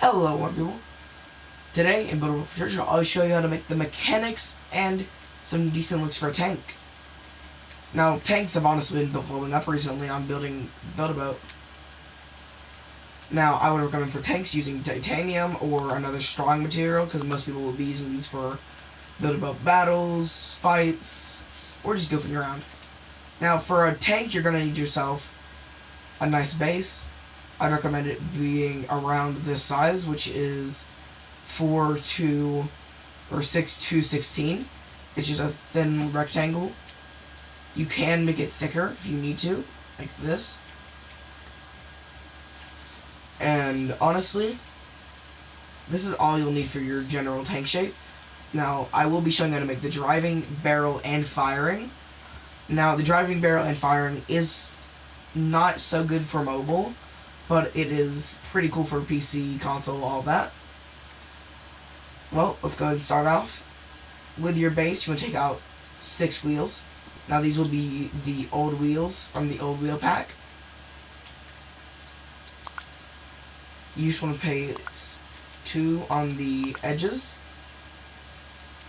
Hello people. Today in Buildaboatfortreasure I'll show you how to make the mechanics and some decent looks for a tank. Now tanks have honestly been blowing up recently on Build-A-Boat. Now I would recommend for tanks using titanium or another strong material because most people will be using these for Build-A-Boat battles, fights, or just goofing around. Now for a tank you're going to need yourself a nice base. I'd recommend it being around this size, which is 4:2 or 6:2:16. It's just a thin rectangle. You can make it thicker if you need to, like this. And honestly, this is all you'll need for your general tank shape. Now, I will be showing you how to make the driving, barrel, and firing. Now, the driving, barrel, and firing is not so good for mobile, but it is pretty cool for PC, console, all that. Well, let's go ahead and start off. With your base, you want to take out 6 wheels. Now these will be the old wheels from the old wheel pack. You just want to place 2 on the edges,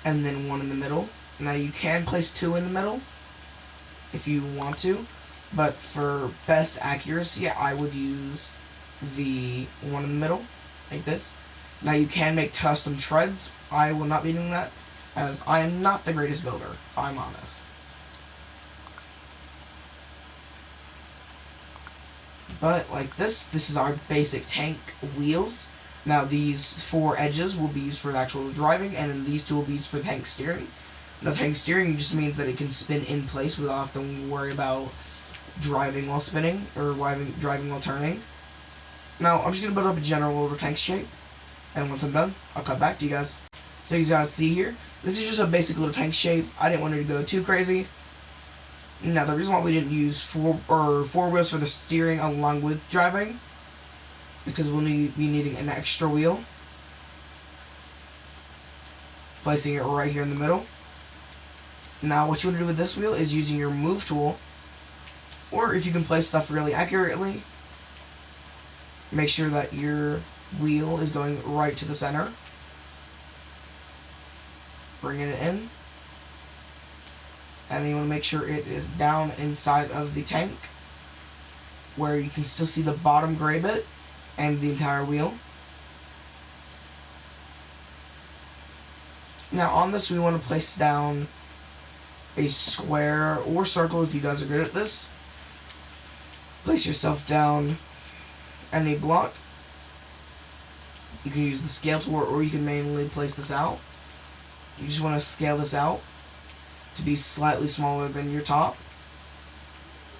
and then 1 in the middle. Now you can place 2 in the middle if you want to, but for best accuracy, I would use the 1 in the middle, like this. Now you can make custom treads. I will not be doing that, as I am not the greatest builder, if I'm honest. But like this is our basic tank wheels. Now these 4 edges will be used for the actual driving, and then these 2 will be used for tank steering. Now tank steering just means that it can spin in place without having to worry about driving while spinning, or driving while turning. Now I'm just going to build up a general order tank shape, and once I'm done, I'll cut back to you guys. So you guys see here, this is just a basic little tank shape. I didn't want it to go too crazy. Now the reason why we didn't use 4 wheels for the steering along with driving is because we'll be needing an extra wheel. Placing it right here in the middle. Now what you want to do with this wheel is using your move tool, or if you can place stuff really accurately, make sure that your wheel is going right to the center. Bringing it in. And then you want to make sure it is down inside of the tank, where you can still see the bottom gray bit and the entire wheel. Now on this we want to place down a square or circle if you guys are good at this. Place yourself down any block. You can use the scale tool, or you can manually place this out. You just want to scale this out to be slightly smaller than your top.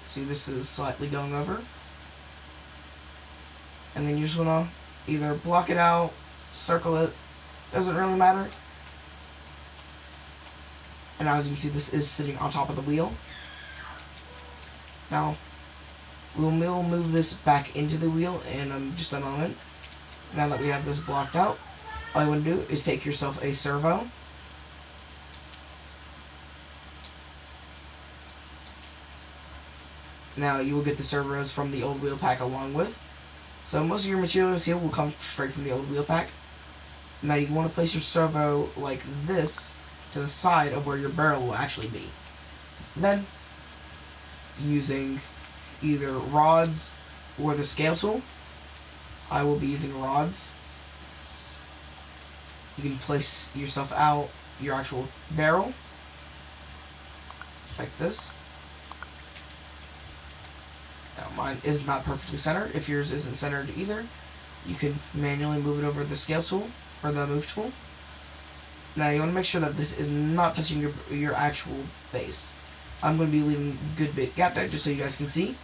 See, this is slightly going over. And then you just want to either block it out, circle it, doesn't really matter. And now as you can see, this is sitting on top of the wheel. Now, we'll move this back into the wheel in just a moment. Now that we have this blocked out, all you want to do is take yourself a servo. Now you will get the servos from the old wheel pack along with. So most of your materials here will come straight from the old wheel pack. Now you want to place your servo like this to the side of where your barrel will actually be. Then, using either rods or the scale tool, I will be using rods. You can place yourself out your actual barrel like this. Now mine is not perfectly centered. If yours isn't centered either, you can manually move it over the scale tool or the move tool. Now you want to make sure that this is not touching your actual base. I'm going to be leaving a good bit gap there just so you guys can see.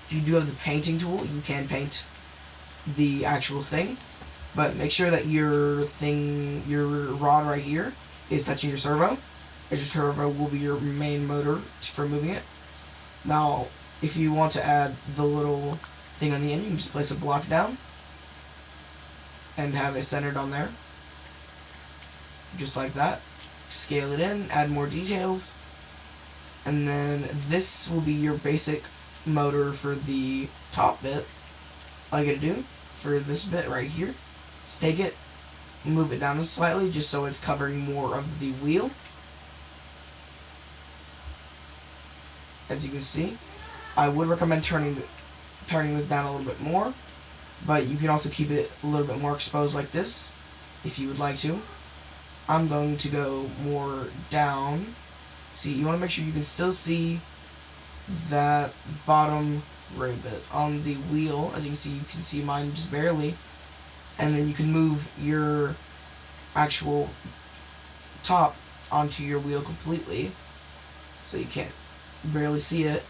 If you do have the painting tool, you can paint the actual thing, but make sure that your rod right here is touching your servo, as your servo will be your main motor for moving it. Now if you want to add the little thing on the end, you can just place a block down and have it centered on there. Just like that. Scale it in, add more details, and then this will be your basic motor for the top bit. All you gotta do for this bit right here Just take it, move it down slightly just so it's covering more of the wheel. As you can see, I would recommend turning this down a little bit more, but you can also keep it a little bit more exposed like this if you would like to. I'm going to go more down. See, you want to make sure you can still see that bottom rivet on the wheel. As you can see mine just barely. And then you can move your actual top onto your wheel completely, so you can't barely see it.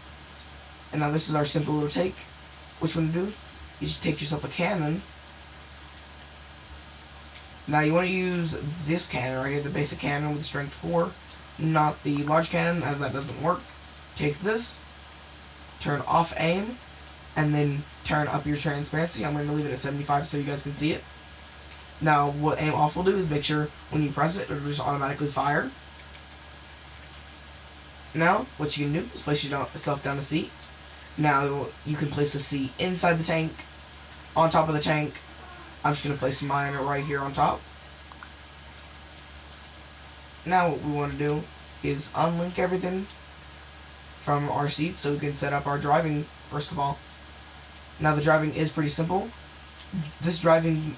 And now this is our simple little take. What you want to do is take yourself a cannon. Now you want to use this cannon right here, the basic cannon with strength 4, not the large cannon, as that doesn't work. Take this, turn off aim, and then turn up your transparency. I'm going to leave it at 75 so you guys can see it. Now what aim off will do is make sure when you press it, it'll just automatically fire. Now what you can do is place yourself down a seat. Now you can place the seat inside the tank, on top of the tank. I'm just going to place mine right here on top. Now what we want to do is unlink everything from our seats so we can set up our driving first of all. Now the driving is pretty simple. This driving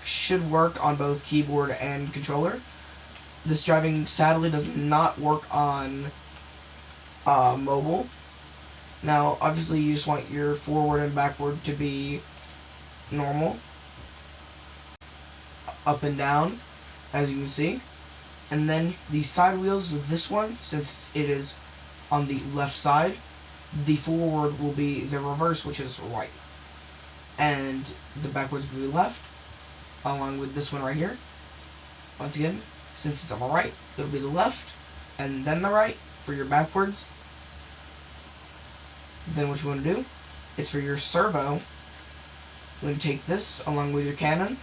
should work on both keyboard and controller. This driving sadly does not work on mobile. Now obviously you just want your forward and backward to be normal, up and down, as you can see. And then the side wheels of this one, since it is on the left side, the forward will be the reverse, which is right, and the backwards will be left, along with this one right here. Once again, since it's on the right, it'll be the left and then the right for your backwards. Then what you want to do is for your servo, you want to take this along with your cannon.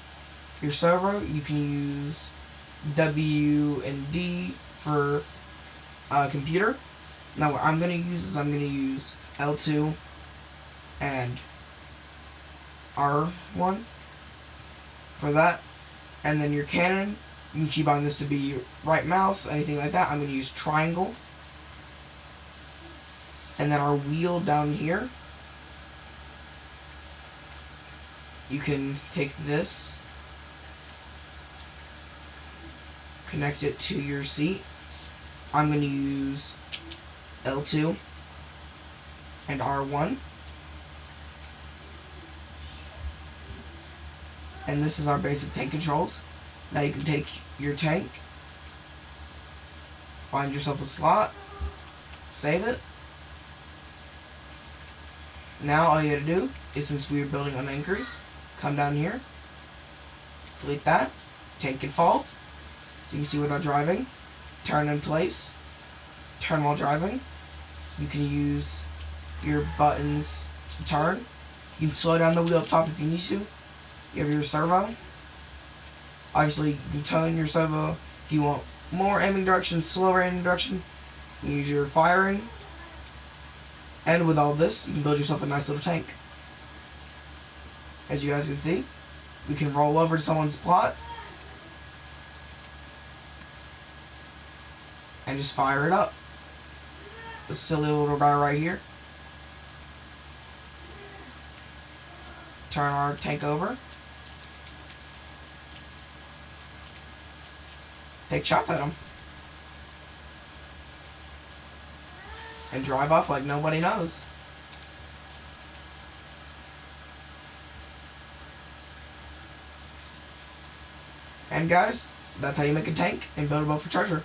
Your servo, you can use W and D for computer. Now what I'm going to use is I'm going to use L2 and R1 for that. And then your cannon, you can keep on this to be right mouse, anything like that. I'm going to use triangle. And then our wheel down here, you can take this, connect it to your seat. I'm going to use L2 and R1. And this is our basic tank controls. Now you can take your tank, find yourself a slot, save it. Now all you gotta do is, since we are building on anchoring, come down here, delete that, tank can fall, so you can see without driving, turn in place, turn while driving. You can use your buttons to turn. You can slow down the wheel up top if you need to. You have your servo. Obviously, you can tone your servo if you want more aiming direction, slower aiming direction. You use your firing. And with all this, you can build yourself a nice little tank. As you guys can see, we can roll over to someone's plot and just fire it up. This silly little guy right here. Turn our tank over. Take shots at him. And drive off like nobody knows. And guys, that's how you make a tank in Buildaboat for Treasure.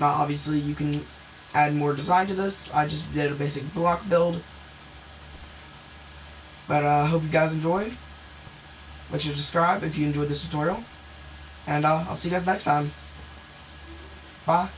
Now obviously you can add more design to this. I just did a basic block build. But I hope you guys enjoyed. Make sure to subscribe if you enjoyed this tutorial. And I'll see you guys next time. Bye.